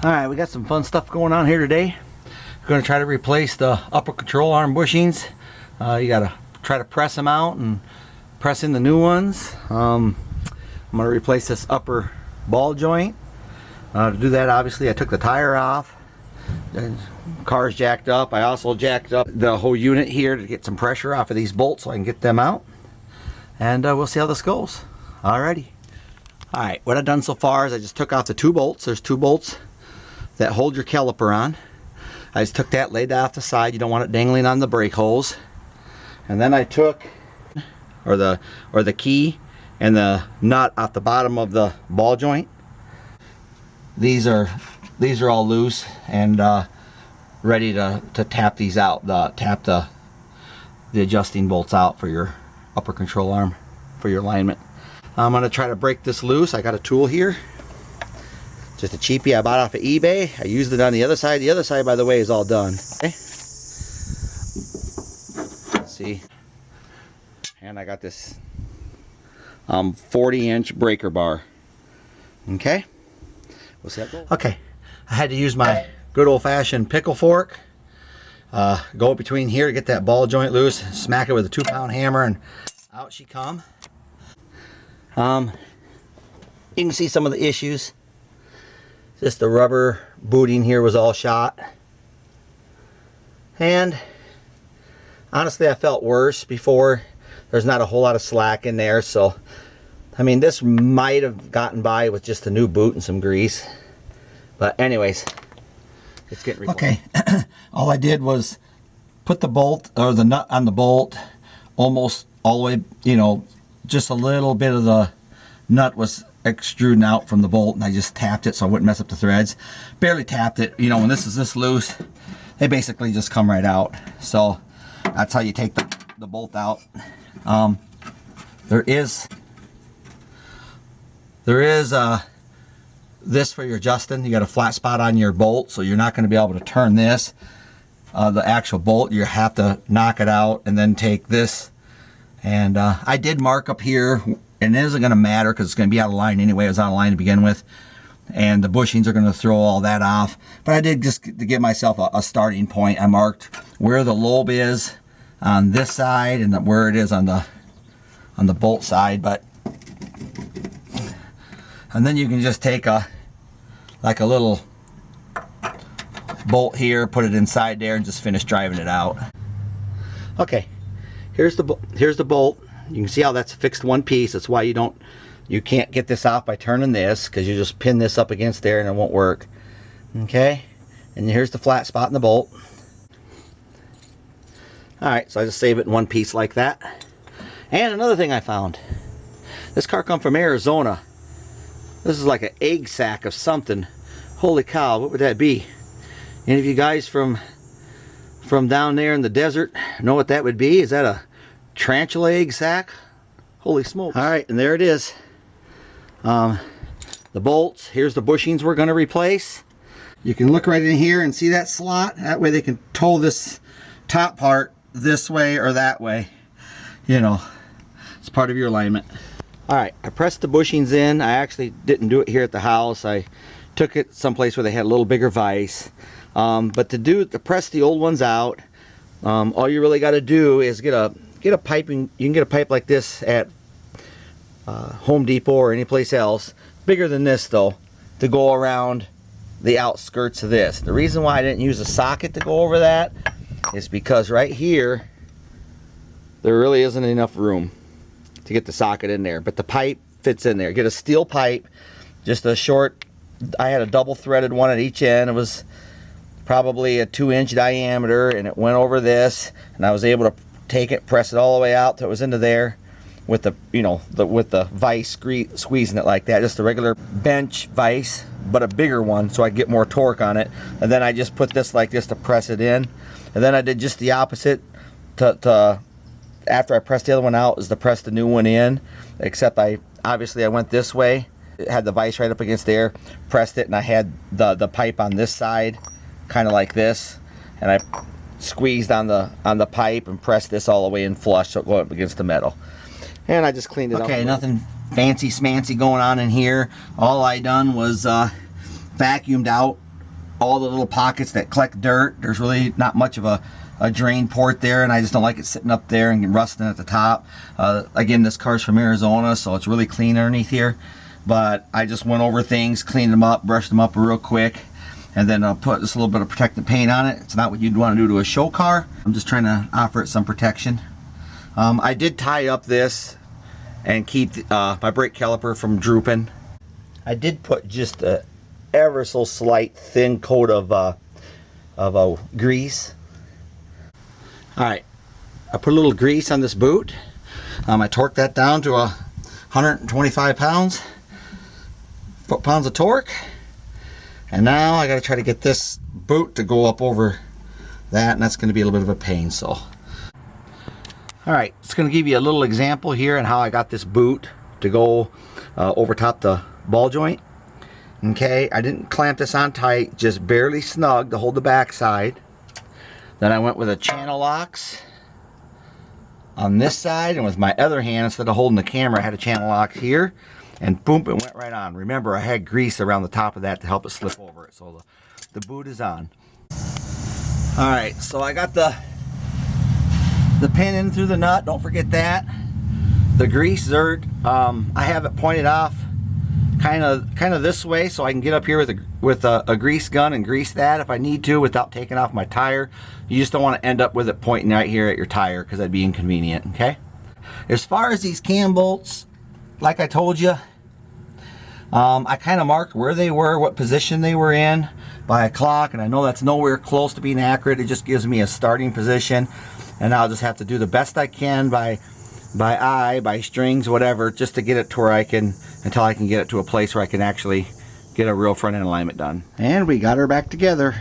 Alright, we got some fun stuff going on here today. We're going to try to replace the upper control arm bushings. You got to try to press them out and press in the new ones. I'm going to replace this upper ball joint. To do that, obviously I took the tire off. The car's jacked up. I also jacked up the whole unit here to get some pressure off of these bolts so I can get them out. And we'll see how this goes. Alrighty. Alright, what I've done so far is I just took out the two bolts. There's two bolts that hold your caliper on. I just took that, laid that off the side. You don't want it dangling on the brake hose. And then I took the key and the nut off the bottom of the ball joint. These are all loose and ready to tap these out. Tap the adjusting bolts out for your upper control arm for your alignment. I'm going to try to break this loose. I got a tool here. Just a cheapie I bought off of eBay. I used it on the other side. The other side, by the way, is all done. Okay. Let's see. And I got this 40-inch breaker bar. Okay. We'll see how it goes. Okay. I had to use my good old-fashioned pickle fork. Go between here to get that ball joint loose. Smack it with a 2-pound hammer, and out she come. You can see some of the issues. Just the rubber booting here was all shot. And honestly, I felt worse before. There's not a whole lot of slack in there, so I mean, this might have gotten by with just a new boot and some grease. But anyways, it's getting replaced. Okay. All I did was put the bolt or the nut on the bolt almost all the way, you know, just a little bit of the nut was extruding out from the bolt, and I just tapped it so I wouldn't mess up the threads. Barely tapped it. You know, when this is this loose, they basically just come right out. So that's how you take the bolt out. There is this for your adjusting. You got a flat spot on your bolt, so you're not going to be able to turn this. The actual bolt, you have to knock it out and then take this. And I did mark up here, and it isn't going to matter because it's going to be out of line anyway. It was out of line to begin with, and the bushings are going to throw all that off. But I did, just to give myself a starting point, I marked where the lobe is on this side and where it is on the bolt side. But and then you can just take like a little bolt here, put it inside there, and just finish driving it out. Okay, here's the bolt. You can see how that's fixed one piece. That's why you can't get this off by turning this, because you just pin this up against there and it won't work. Okay, and here's the flat spot in the bolt. Alright, so I just save it in one piece like that. And another thing I found. This car come from Arizona. This is like an egg sack of something. Holy cow, what would that be? Any of you guys from down there in the desert know what that would be? Is that a tarantula egg sack? Holy smokes. Alright, and there it is. The bolts. Here's the bushings we're going to replace. You can look right in here and see that slot. That way they can tow this top part this way or that way. You know, it's part of your alignment. Alright, I pressed the bushings in. I actually didn't do it here at the house. I took it someplace where they had a little bigger vise. But to press the old ones out, all you really got to do is get a piping. You can get a pipe like this at Home Depot or any place else. Bigger than this though, to go around the outskirts of this. The reason why I didn't use a socket to go over that is because right here there really isn't enough room to get the socket in there, but the pipe fits in there. Get a steel pipe, just a short, I had a double threaded one at each end. It was probably a 2-inch diameter, and it went over this, and I was able to take it, press it all the way out till it was into there with the, you know, with the vise squeezing it like that. Just a regular bench vise, but a bigger one, so I get more torque on it. And then I just put this like this to press it in, and then I did just the opposite to after I pressed the other one out, is to press the new one in, except obviously I went this way. It had the vise right up against there, pressed it, and I had the pipe on this side, kind of like this, and I squeezed on the pipe and pressed this all the way in flush so it go up against the metal. And I just cleaned it up. Okay, nothing fancy smancy going on in here. All I done was vacuumed out all the little pockets that collect dirt. There's really not much of a drain port there, and I just don't like it sitting up there and rusting at the top. Again, this car's from Arizona, so it's really clean underneath here. But I just went over things, cleaned them up, brushed them up real quick, and then I'll put just a little bit of protectant paint on it. It's not what you'd want to do to a show car. I'm just trying to offer it some protection. I did tie up this and keep my brake caliper from drooping. I did put just a ever so slight thin coat of grease. Alright, I put a little grease on this boot. I torqued that down to 125 pounds, foot-pounds of torque. And now I got to try to get this boot to go up over that, and that's going to be a little bit of a pain. So, alright, it's going to give you a little example here on how I got this boot to go over top the ball joint. Okay, I didn't clamp this on tight, just barely snug to hold the back side. Then I went with a channel locks on this side, and with my other hand, instead of holding the camera, I had a channel lock here, and boom, it went right on. Remember, I had grease around the top of that to help it slip over it, so the boot is on. Alright, so I got the pin in through the nut, don't forget that. The grease zert, I have it pointed off kind of this way, so I can get up here with a grease gun and grease that if I need to without taking off my tire. You just don't want to end up with it pointing right here at your tire, because that'd be inconvenient. Okay, as far as these cam bolts, like I told you, I kind of marked where they were, what position they were in by a clock, and I know that's nowhere close to being accurate. It just gives me a starting position, and I'll just have to do the best I can by strings, whatever, just to get it to where I can, until I can get it to a place where I can actually get a real front end alignment done. And we got her back together.